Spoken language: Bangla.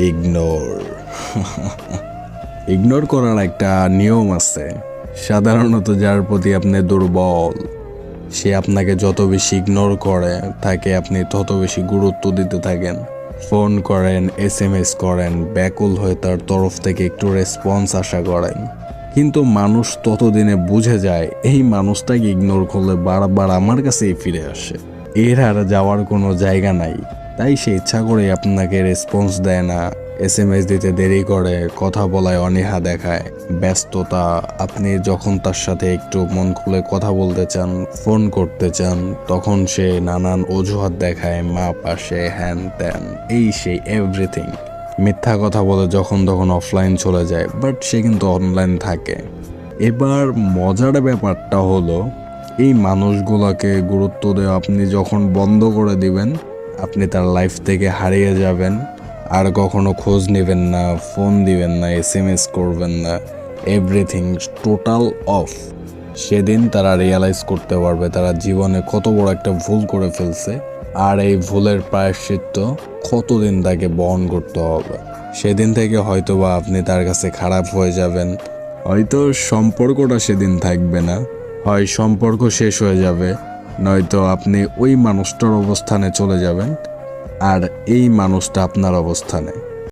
ইগনোর। ইগনোর করার একটা নিয়ম আছে। সাধারণত যার প্রতি আপনি দুর্বল, সে আপনাকে যত বেশি ইগনোর করে তাকে আপনি তত বেশি গুরুত্ব দিতে থাকেন। ফোন করেন, SMS করেন, ব্যাকুল হয়ে তার তরফ থেকে একটু রেসপন্স আশা করেন। কিন্তু মানুষ ততদিনে বুঝে যায় এই মানুষটাকে ইগনোর করলে বারবার আমার কাছেই ফিরে আসে, এর আর যাওয়ার কোনো জায়গা নাই। তাই সে ইচ্ছা করে আপনাকে রেসপন্স দেয় না, SMS দিতে দেরি করে, কথা বলায় অনীহা দেখায়, ব্যস্ততা। আপনি যখন তার সাথে একটু মন খুলে কথা বলতে চান, ফোন করতে চান, তখন সে নানান অজুহাত দেখায়, মা পাশে, হ্যান ত্যান, এই সেই এভরিথিং। মিথ্যা কথা বলে যখন তখন অফলাইন চলে যায়, বাট সে কিন্তু অনলাইন থাকে। এবার মজার ব্যাপারটা হলো, এই মানুষগুলোকে গুরুত্ব দেওয়া আপনি যখন বন্ধ করে দিবেন, আপনি তার লাইফ থেকে হারিয়ে যাবেন। আর কখনো খোঁজ নেবেন না, ফোন দিবেন না, SMS করবেন না, এভরিথিং টোটাল অফ। সেদিন তারা রিয়ালাইজ করতে পারবে তারা জীবনে কত বড় একটা ভুল করে ফেলছে, আর এই ভুলের প্রায়শ্চিত্ত কতদিন তাকে বহন করতে হবে। সেদিন থেকে হয়তোবা আপনি তার কাছে খারাপ হয়ে যাবেন, হয়তো সম্পর্কটা সেদিন থাকবে না, হয় সম্পর্ক শেষ হয়ে যাবে, নয়তো আপনি ওই মানুষটার অবস্থানে চলে যাবেন আর এই মানুষটা আপনার অবস্থানে।